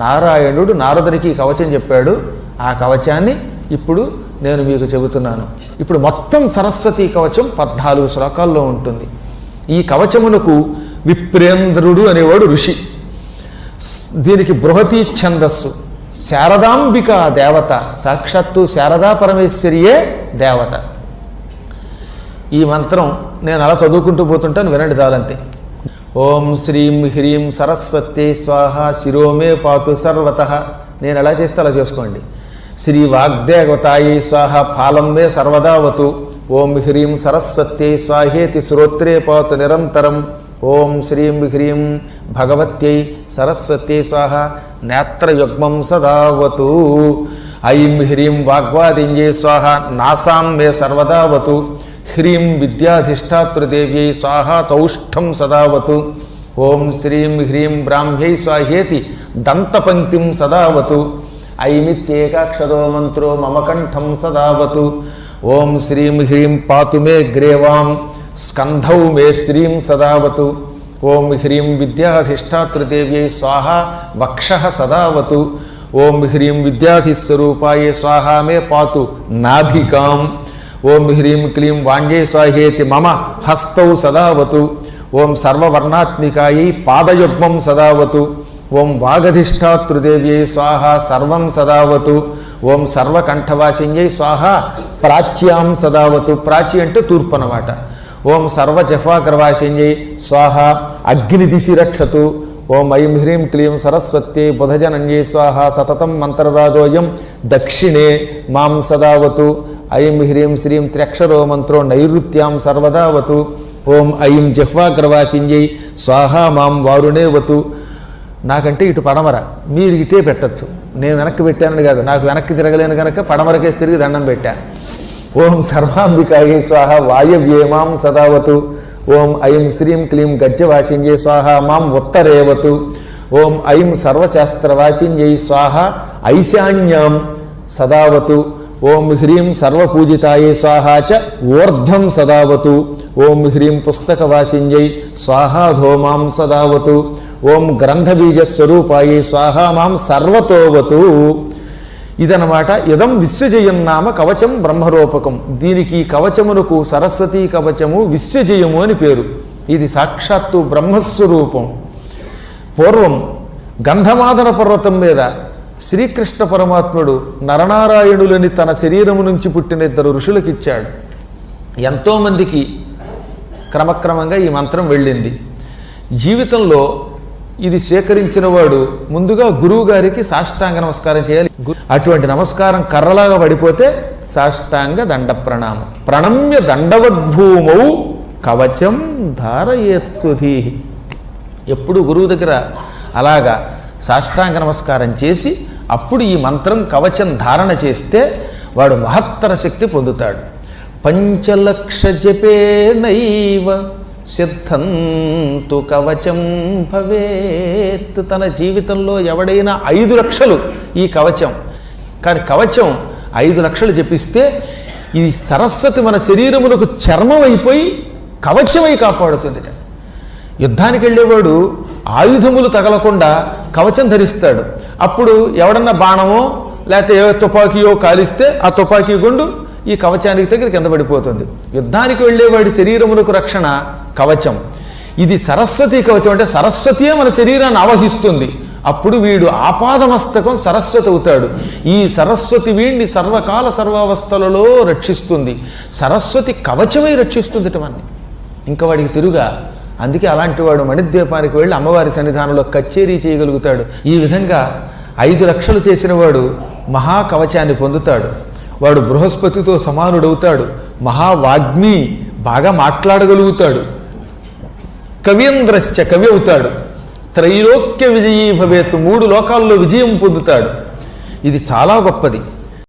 నారాయణుడు నారదునికి ఈ కవచం చెప్పాడు. ఆ కవచాన్ని ఇప్పుడు నేను మీకు చెబుతున్నాను. ఇప్పుడు మొత్తం సరస్వతీ కవచం 14 శ్లోకాల్లో ఉంటుంది. ఈ కవచమునకు విప్రేంద్రుడు అనేవాడు ఋషి. దీనికి బృహతి ఛందస్సు. శారదాంబిక దేవత, సాక్షాత్తు శారదా పరమేశ్వరియే దేవత. ఈ మంత్రం నేను అలా చదువుకుంటూ పోతుంటాను, వినండి చాలంతే. ఓం శ్రీం హ్రీం సరస్వత్యై స్వాహ శిరోమే పాతు సర్వతః. నేను ఎలా చేస్తే అలా చేసుకోండి. శ్రీ వాగ్దేవతాయై స్వాహ ఫాలం మే సర్వదావతు. ఓం హ్రీం సరస్వత్యై స్వాహేతి శ్రోత్రే పాతు నిరంతరం. ఓం శ్రీం హ్రీం భగవత్యై సరస్వత్యై స్వాహ నేత్రయుగ్మం సదావతు. ఐం హ్రీం వాగ్వాదిన్యై స్వాహ నాసాం మే సర్వదావతు. హ్రీం విద్యాధిష్టాతృదేవ్యై స్వాహ చౌష్ఠం సదావతు. ఓం శ్రీం హ్రీం బ్రాహ్మ్యై స్వాహేతి దంతపంక్తిం సదావతు. ఐమిత్యేకాక్షరో మంత్రో మమ కంఠం సదావతు. ఓం శ్రీం హ్రీం పాతు మే గ్రేవాం స్కంధౌ మే శ్రీం సదావతు. ఓం హ్రీం విద్యాధిష్టాతృదేవ్యై స్వాహ వక్షః సదావతు. ఓం హ్రీం విద్యాధిస్వరూపాయ స్వాహ మే పాతు నాభికాం. ఓం హ్రీం క్లీం వాణ్యై స్వాహేతి మమ హస్తౌ సదావతు. ఓం సర్వవర్ణాత్మికాయై పాదయుగ్మం సదావతు. ఓం వాగధిష్టాతృదేవ్యై స్వాహ సర్వం సదావతు. ఓం సర్వకంఠవాసిన్యై స్వాహ ప్రాచ్యాం సదావతు. ప్రాచి అంటే తూర్పు అన్నమాట. ఓం సర్వజఫాగ్రవాసిన్యై స్వాహ అగ్నిదిశి రక్షతు. ఓం ఐం హ్రీం క్లీం సరస్వత్యై బుధజనన్యై స్వాహ సతతం మంత్రరాజోయం దక్షిణే మాం సదావతు. ఐం హ్రీం శ్రీం త్ర్యక్షరో మంత్రో నైరుత్యాం సర్వదావతు. ఓం ఐం జిహ్వాగ్రవాసిన్యై స్వాహ మాం వారుణేవతు. నాకంటే ఇటు పడమర, మీరు ఇటే పెట్టచ్చు. నేను వెనక్కి పెట్టానని కాదు, నాకు వెనక్కి తిరగలేను కనుక పడమరకేసి తిరిగి దండం పెట్టాను. ఓం సర్వాంబికాయై స్వాహ వాయవ్యేమాం సదావతు. ఓం ఐం శ్రీం క్లీం గజ్జవాసిన్యై స్వాహ మాం ఉత్తరేవతు. ఓం ఐం సర్వశాస్త్రవాసిన్యై స్వాహ ఐశాన్యాం సదావతు. ఓం హ్రీం సర్వపూజితాయై స్వాహ చ ఊర్ధ్వం సదావతు. ఓం హ్రీం పుస్తకవాసిన్యై స్వాహాధో మాం సదావతు. ఓం గ్రంథబీజస్వరూపాయై స్వాహ మాం సర్వతోవతు. ఇదనమాట. ఇదం విశ్వజయం నామ కవచం బ్రహ్మరూపకం. దీనికి ఈ కవచమునకు సరస్వతీ కవచము విశ్వజయము అని పేరు. ఇది సాక్షాత్తు బ్రహ్మస్వరూపం. పూర్వం గంధమాదన పర్వతం మీద శ్రీకృష్ణ పరమాత్ముడు నరనారాయణులని తన శరీరము నుంచి పుట్టిన 2 ఋషులకు ఇచ్చాడు. ఎంతోమందికి క్రమక్రమంగా ఈ మంత్రం వెళ్ళింది. జీవితంలో ఇది సేకరించిన వాడు ముందుగా గురువు గారికి సాష్టాంగ నమస్కారం చేయాలి. అటువంటి నమస్కారం కర్రలాగా పడిపోతే సాష్టాంగ దండ ప్రణామం. ప్రణమ్య దండవద్భూమౌ కవచం ధారయేత్సుధీ. ఎప్పుడు గురువు దగ్గర అలాగా సాష్టాంగ నమస్కారం చేసి అప్పుడు ఈ మంత్రం కవచం ధారణ చేస్తే వాడు మహత్తర శక్తి పొందుతాడు. పంచలక్ష జపేనైవ సిద్ధంతు కవచం భవేత్. తన జీవితంలో ఎవడైనా 5 లక్షలు ఈ కవచం, కానీ కవచం 5 లక్షలు జపిస్తే ఈ సరస్వతి మన శరీరములకు చర్మం అయిపోయి కవచమై కాపాడుతుంది. యుద్ధానికి వెళ్ళేవాడు ఆయుధములు తగలకుండా కవచం ధరిస్తాడు. అప్పుడు ఎవడన్నా బాణమో లేకపోతే ఏ తుపాకీయో కాలిస్తే ఆ తుపాకీ గుండు ఈ కవచానికి దగ్గర కింద పడిపోతుంది. యుద్ధానికి వెళ్ళేవాడి శరీరములకు రక్షణ కవచం. ఇది సరస్వతి కవచం. అంటే సరస్వతియే మన శరీరాన్ని ఆవహిస్తుంది. అప్పుడు వీడు ఆపాదమస్తకం సరస్వతి అవుతాడు. ఈ సరస్వతి వీడిని సర్వకాల సర్వావస్థలలో రక్షిస్తుంది. సరస్వతి కవచమై రక్షిస్తుంది ఇటువంటి. ఇంకా వాడికి తిరుగా. అందుకే అలాంటి వాడు మణిద్వీపానికి వెళ్ళి అమ్మవారి సన్నిధానంలో కచేరీ చేయగలుగుతాడు. ఈ విధంగా 5 లక్షలు చేసిన వాడు మహాకవచాన్ని పొందుతాడు. వాడు బృహస్పతితో సమానుడవుతాడు. మహావాగ్మి, బాగా మాట్లాడగలుగుతాడు. కవీంద్రశ్చ, కవి అవుతాడు. త్రైలోక్య విజయీ భవేత్, 3 లోకాల్లో విజయం పొందుతాడు. ఇది చాలా గొప్పది.